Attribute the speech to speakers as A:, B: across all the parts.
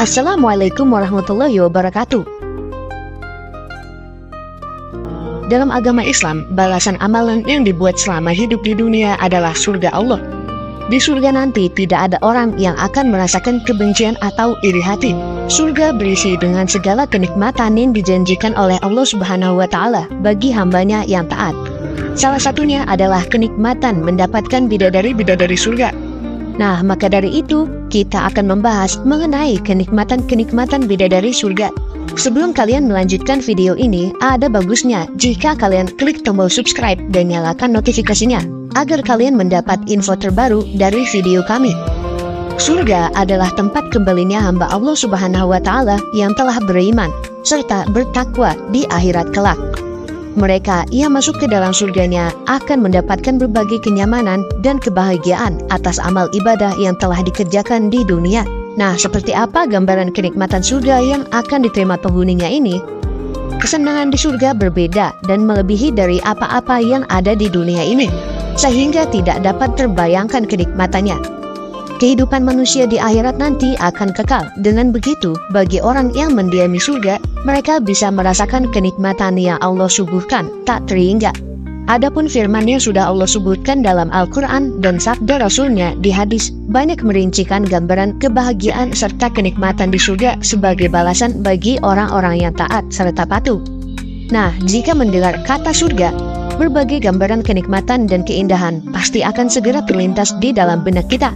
A: Assalamualaikum warahmatullahi wabarakatuh. Dalam agama Islam, balasan amalan yang dibuat selama hidup di dunia adalah surga Allah. Di surga nanti tidak ada orang yang akan merasakan kebencian atau iri hati. Surga berisi dengan segala kenikmatan yang dijanjikan oleh Allah Subhanahu wa Ta'ala bagi hambanya yang taat. Salah satunya adalah kenikmatan mendapatkan bidadari-bidadari surga. Nah, maka dari itu, kita akan membahas mengenai kenikmatan-kenikmatan bidadari surga. Sebelum kalian melanjutkan video ini, ada bagusnya jika kalian klik tombol subscribe dan nyalakan notifikasinya, agar kalian mendapat info terbaru dari video kami. Surga adalah tempat kembalinya hamba Allah Subhanahu wa Ta'ala yang telah beriman, serta bertakwa di akhirat kelak. Mereka yang masuk ke dalam surganya akan mendapatkan berbagai kenyamanan dan kebahagiaan atas amal ibadah yang telah dikerjakan di dunia. Nah, seperti apa gambaran kenikmatan surga yang akan diterima penghuninya ini? Kesenangan di surga berbeda dan melebihi dari apa-apa yang ada di dunia ini, sehingga tidak dapat terbayangkan kenikmatannya. Kehidupan manusia di akhirat nanti akan kekal. Dengan begitu, bagi orang yang mendiami surga, mereka bisa merasakan kenikmatan yang Allah suguhkan tak terhingga. Adapun firman yang sudah Allah sebutkan dalam Al-Quran dan sabda Rasulnya di hadis banyak merincikan gambaran kebahagiaan serta kenikmatan di surga sebagai balasan bagi orang-orang yang taat serta patuh. Nah, jika mendengar kata surga, berbagai gambaran kenikmatan dan keindahan pasti akan segera terlintas di dalam benak kita.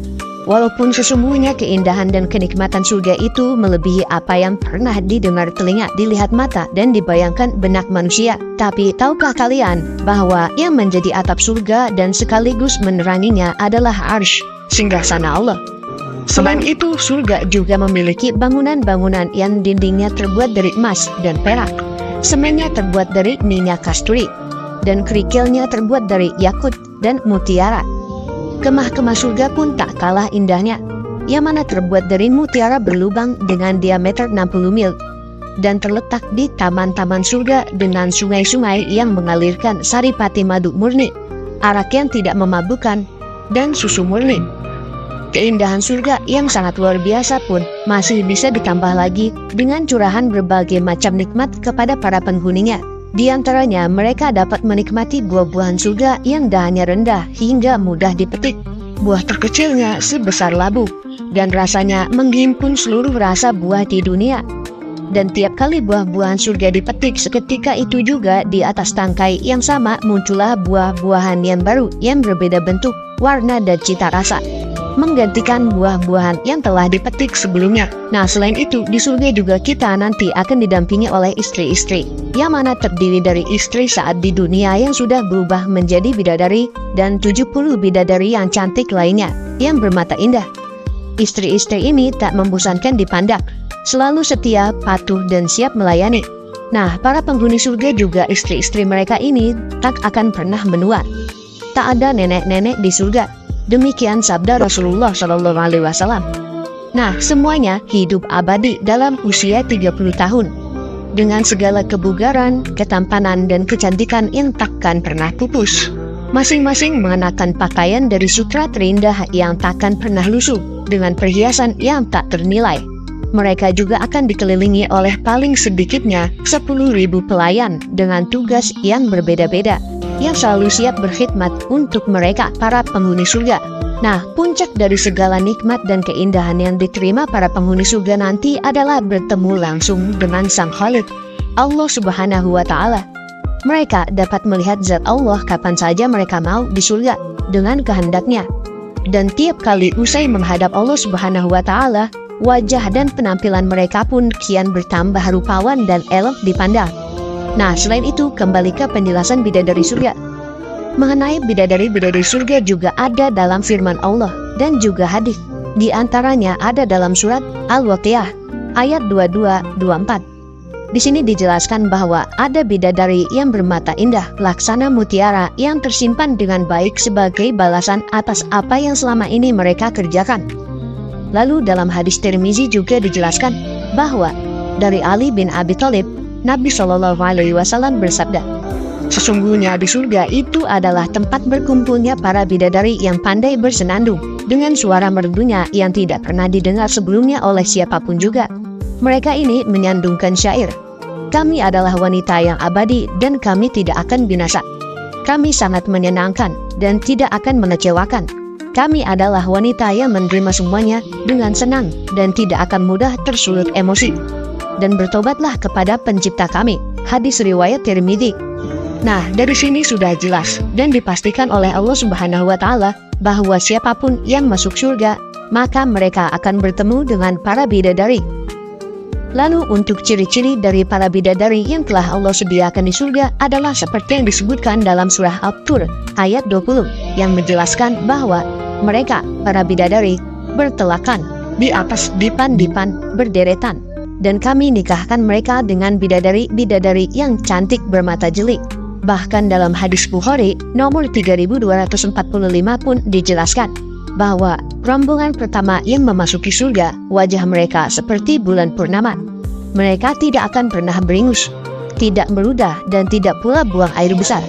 A: Walaupun sesungguhnya keindahan dan kenikmatan surga itu melebihi apa yang pernah didengar telinga, dilihat mata, dan dibayangkan benak manusia. Tapi tahukah kalian bahwa yang menjadi atap surga dan sekaligus meneranginya adalah Arsy, singgasana Allah. Selain itu, surga juga memiliki bangunan-bangunan yang dindingnya terbuat dari emas dan perak, semennya terbuat dari minyak kasturi, dan kerikilnya terbuat dari yakut dan mutiara. Kemah-kemah surga pun tak kalah indahnya, yang mana terbuat dari mutiara berlubang dengan diameter 60 mil, dan terletak di taman-taman surga dengan sungai-sungai yang mengalirkan saripati madu murni, arak yang tidak memabukkan, dan susu murni. Keindahan surga yang sangat luar biasa pun masih bisa ditambah lagi dengan curahan berbagai macam nikmat kepada para penghuninya. Di antaranya, mereka dapat menikmati buah-buahan surga yang dahannya rendah hingga mudah dipetik. Buah terkecilnya sebesar labu, dan rasanya menghimpun seluruh rasa buah di dunia. Dan tiap kali buah-buahan surga dipetik, seketika itu juga di atas tangkai yang sama muncullah buah-buahan yang baru yang berbeda bentuk, warna, dan cita rasa, menggantikan buah-buahan yang telah dipetik sebelumnya. Nah, selain itu, di surga juga kita nanti akan didampingi oleh istri-istri, yang mana terdiri dari istri saat di dunia yang sudah berubah menjadi bidadari, dan 70 bidadari yang cantik lainnya, yang bermata indah. Istri-istri ini tak membosankan dipandang, selalu setia, patuh, dan siap melayani. Nah, para penghuni surga juga istri-istri mereka ini tak akan pernah menua. Tak ada nenek-nenek di surga. Demikian sabda Rasulullah SAW. Nah, semuanya hidup abadi dalam usia 30 tahun. Dengan segala kebugaran, ketampanan, dan kecantikan yang takkan pernah pupus. Masing-masing mengenakan pakaian dari sutra terindah yang takkan pernah lusuh, dengan perhiasan yang tak ternilai. Mereka juga akan dikelilingi oleh paling sedikitnya 10.000 pelayan dengan tugas yang berbeda-beda, yang selalu siap berkhidmat untuk mereka, para penghuni surga. Nah, puncak dari segala nikmat dan keindahan yang diterima para penghuni surga nanti adalah bertemu langsung dengan Sang Khalik, Allah Subhanahu wa Ta'ala. Mereka dapat melihat zat Allah kapan saja mereka mau di surga, dengan kehendaknya. Dan tiap kali usai menghadap Allah Subhanahu wa Ta'ala, wajah dan penampilan mereka pun kian bertambah rupawan dan elok dipandang. Nah, selain itu, kembali ke penjelasan bidadari surga. Mengenai bidadari-bidadari surga juga ada dalam firman Allah dan juga hadis. Di antaranya ada dalam surat Al-Waqiah ayat 22-24. Di sini dijelaskan bahwa ada bidadari yang bermata indah, laksana mutiara yang tersimpan dengan baik sebagai balasan atas apa yang selama ini mereka kerjakan. Lalu dalam hadis Tirmizi juga dijelaskan bahwa dari Ali bin Abi Thalib, Nabi SAW bersabda, Sesungguhnya di surga itu adalah tempat berkumpulnya para bidadari yang pandai bersenandung, dengan suara merdunya yang tidak pernah didengar sebelumnya oleh siapapun juga. Mereka ini menyandungkan syair, "Kami adalah wanita yang abadi dan kami tidak akan binasa. Kami sangat menyenangkan dan tidak akan mengecewakan. Kami adalah wanita yang menerima semuanya dengan senang dan tidak akan mudah tersulut emosi. Dan bertobatlah kepada pencipta kami." Hadis riwayat Tirmidzi. Nah, dari sini sudah jelas dan dipastikan oleh Allah Subhanahu wa Ta'ala bahwa siapapun yang masuk surga, maka mereka akan bertemu dengan para bidadari. Lalu untuk ciri-ciri dari para bidadari yang telah Allah sediakan di surga adalah seperti yang disebutkan dalam surah At-Tur ayat 20 yang menjelaskan bahwa mereka, para bidadari, bertelakan di atas dipan-dipan berderetan, dan kami nikahkan mereka dengan bidadari-bidadari yang cantik bermata jeli. Bahkan dalam hadis Bukhari nomor 3245 pun dijelaskan bahwa rombongan pertama yang memasuki surga, wajah mereka seperti bulan purnama. Mereka tidak akan pernah beringus, tidak meludah, dan tidak pula buang air besar.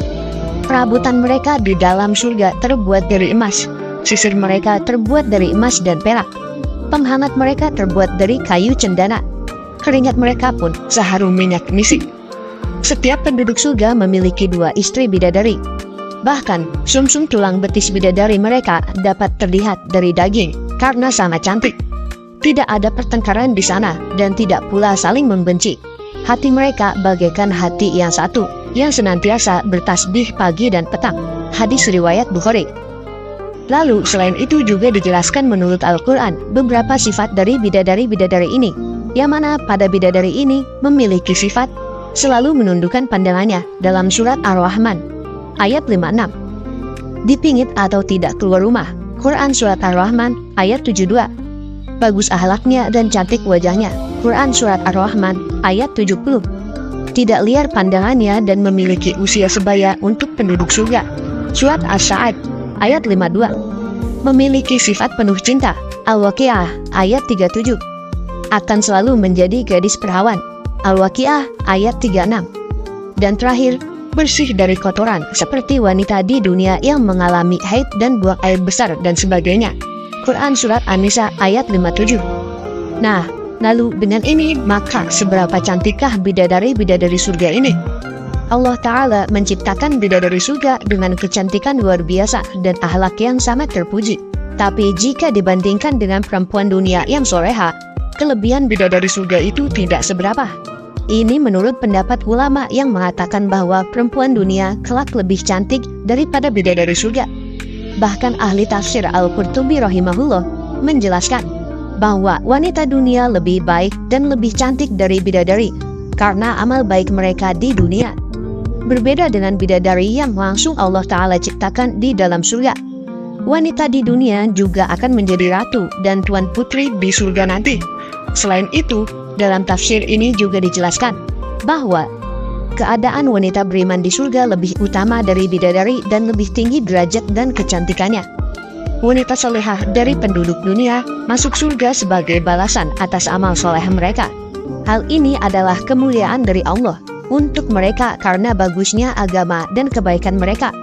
A: Perabotan mereka di dalam surga terbuat dari emas. Sisir mereka terbuat dari emas dan perak. Penghangat mereka terbuat dari kayu cendana. Keringat mereka pun seharum minyak misik. Setiap penduduk surga memiliki 2 istri bidadari. Bahkan, sumsum tulang betis bidadari mereka dapat terlihat dari daging karena sangat cantik. Tidak ada pertengkaran di sana dan tidak pula saling membenci. Hati mereka bagaikan hati yang satu, yang senantiasa bertasbih pagi dan petang. Hadis riwayat Bukhari. Lalu, selain itu juga dijelaskan menurut Al-Quran beberapa sifat dari bidadari-bidadari ini, yang mana pada bidadari ini memiliki sifat selalu menundukkan pandangannya dalam surat Ar-Rahman ayat 56. Dipingit atau tidak keluar rumah. Quran surat Ar-Rahman ayat 72. Bagus akhlaknya dan cantik wajahnya. Quran surat Ar-Rahman ayat 70. Tidak liar pandangannya dan memiliki usia sebaya untuk penduduk surga. Surat As-Sa'ad ayat 52. Memiliki sifat penuh cinta. Al-Waqiah ayat 37. Akan selalu menjadi gadis perawan. Al-Waqiah ayat 36. Dan terakhir, bersih dari kotoran seperti wanita di dunia yang mengalami haid dan buang air besar dan sebagainya. Quran surat An-Nisa ayat 57. Nah, lalu dengan ini maka seberapa cantikkah bidadari-bidadari surga ini? Allah Ta'ala menciptakan bidadari surga dengan kecantikan luar biasa dan akhlak yang sangat terpuji. Tapi jika dibandingkan dengan perempuan dunia yang soleha, kelebihan bidadari surga itu tidak seberapa. Ini menurut pendapat ulama yang mengatakan bahwa perempuan dunia kelak lebih cantik daripada bidadari surga. Bahkan ahli tafsir Al-Qurtubi rahimahullah menjelaskan bahwa wanita dunia lebih baik dan lebih cantik dari bidadari karena amal baik mereka di dunia. Berbeda dengan bidadari yang langsung Allah Ta'ala ciptakan di dalam surga. Wanita di dunia juga akan menjadi ratu dan tuan putri di surga nanti. Selain itu, dalam tafsir ini juga dijelaskan bahwa keadaan wanita beriman di surga lebih utama dari bidadari dan lebih tinggi derajat dan kecantikannya. Wanita solehah dari penduduk dunia masuk surga sebagai balasan atas amal soleh mereka. Hal ini adalah kemuliaan dari Allah untuk mereka karena bagusnya agama dan kebaikan mereka.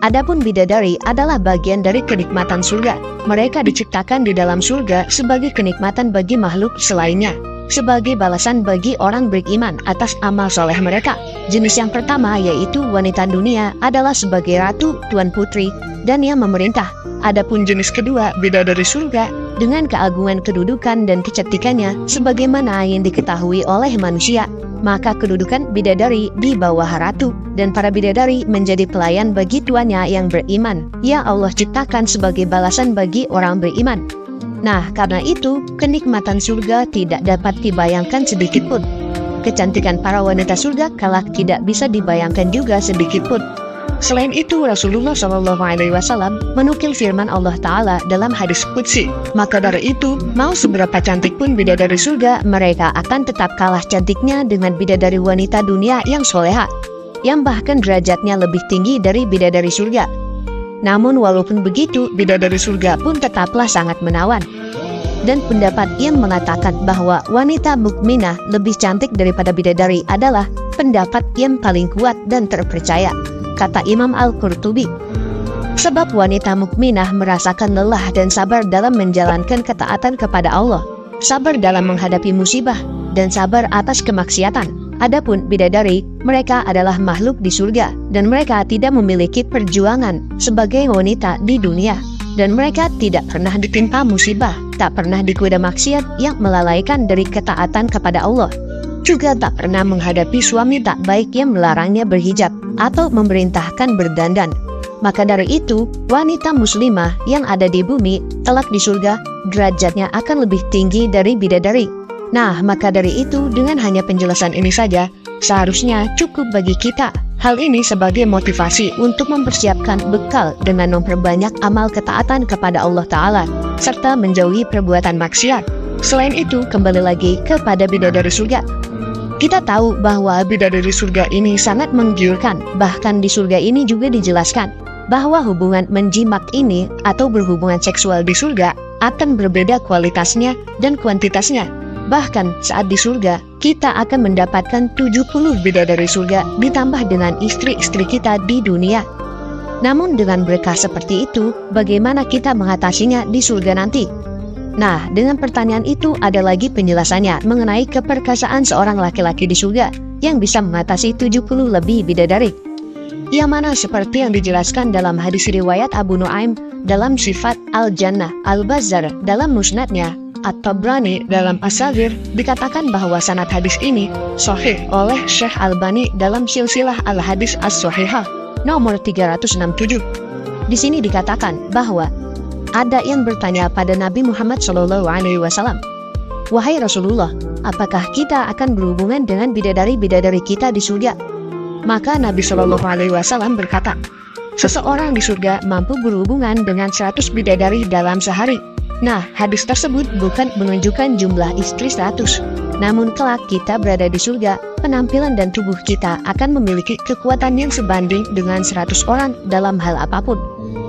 A: Adapun bidadari adalah bagian dari kenikmatan surga. Mereka diciptakan di dalam surga sebagai kenikmatan bagi makhluk selainnya, sebagai balasan bagi orang beriman atas amal soleh mereka. Jenis yang pertama yaitu wanita dunia adalah sebagai ratu, tuan putri, dan yang memerintah. Adapun jenis kedua, bidadari surga, dengan keagungan kedudukan dan kecantikannya sebagaimana yang diketahui oleh manusia, maka kedudukan bidadari di bawah ratu, dan para bidadari menjadi pelayan bagi tuannya yang beriman, yang Allah ciptakan sebagai balasan bagi orang beriman. Nah, karena itu, kenikmatan surga tidak dapat dibayangkan sedikit pun. Kecantikan para wanita surga kelak tidak bisa dibayangkan juga sedikit pun. Selain itu, Rasulullah SAW menukil firman Allah Ta'ala dalam hadis qudsi. Maka dari itu, mau seberapa cantik pun bidadari surga, mereka akan tetap kalah cantiknya dengan bidadari wanita dunia yang soleha, yang bahkan derajatnya lebih tinggi dari bidadari surga. Namun walaupun begitu, bidadari surga pun tetaplah sangat menawan. Dan pendapat yang mengatakan bahwa wanita mukminah lebih cantik daripada bidadari adalah pendapat yang paling kuat dan terpercaya, kata Imam Al-Qurtubi. Sebab wanita mukminah merasakan lelah dan sabar dalam menjalankan ketaatan kepada Allah, sabar dalam menghadapi musibah, dan sabar atas kemaksiatan. Adapun bidadari, mereka adalah makhluk di surga, dan mereka tidak memiliki perjuangan sebagai wanita di dunia. Dan mereka tidak pernah ditimpa musibah, tak pernah digoda maksiat yang melalaikan dari ketaatan kepada Allah. Juga tak pernah menghadapi suami tak baik yang melarangnya berhijab atau memerintahkan berdandan. Maka dari itu, wanita muslimah yang ada di bumi, kelak di surga, derajatnya akan lebih tinggi dari bidadari. Nah, maka dari itu, dengan hanya penjelasan ini saja, seharusnya cukup bagi kita. Hal ini sebagai motivasi untuk mempersiapkan bekal dengan memperbanyak amal ketaatan kepada Allah Ta'ala, serta menjauhi perbuatan maksiat. Selain itu, kembali lagi kepada bidadari surga. Kita tahu bahwa bidadari surga ini sangat menggiurkan. Bahkan di surga ini juga dijelaskan bahwa hubungan menjimat ini atau berhubungan seksual di surga akan berbeda kualitasnya dan kuantitasnya. Bahkan saat di surga, kita akan mendapatkan 70 bidadari surga ditambah dengan istri-istri kita di dunia. Namun dengan berkah seperti itu, bagaimana kita mengatasinya di surga nanti? Nah, dengan pertanyaan itu ada lagi penjelasannya mengenai keperkasaan seorang laki-laki di surga yang bisa mengatasi 70 lebih bidadari. Yang mana seperti yang dijelaskan dalam hadis riwayat Abu Nuaim dalam Sifat Al-Jannah, Al-Bazzar dalam Musnadnya, At-Tabrani dalam As-Saghir dikatakan bahwa sanad hadis ini sahih oleh Syekh Albani dalam Silsilah Al-Hadis As-Sahihah nomor 367. Di sini dikatakan bahwa ada yang bertanya pada Nabi Muhammad SAW, "Wahai Rasulullah, apakah kita akan berhubungan dengan bidadari-bidadari kita di surga?" Maka Nabi SAW berkata, "Seseorang di surga mampu berhubungan dengan 100 bidadari dalam sehari." Nah, hadis tersebut bukan menunjukkan jumlah istri 100. Namun kelak kita berada di surga, penampilan dan tubuh kita akan memiliki kekuatan yang sebanding dengan 100 orang dalam hal apapun.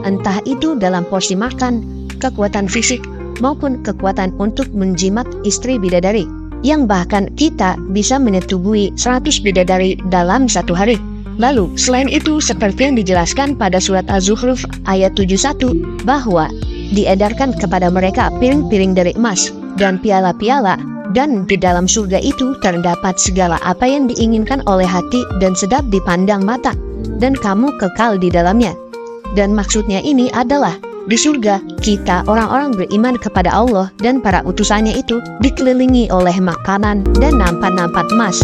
A: Entah itu dalam porsi makan, kekuatan fisik, maupun kekuatan untuk menjimat istri bidadari. Yang bahkan kita bisa menyetubuhi 100 bidadari dalam satu hari. Lalu, selain itu, seperti yang dijelaskan pada surat Az-Zukhruf ayat 71, bahwa diedarkan kepada mereka piring-piring dari emas dan piala-piala, dan di dalam surga itu terdapat segala apa yang diinginkan oleh hati dan sedap dipandang mata, dan kamu kekal di dalamnya. Dan maksudnya ini adalah di surga kita orang-orang beriman kepada Allah dan para utusannya itu dikelilingi oleh makanan dan nampan-nampan emas.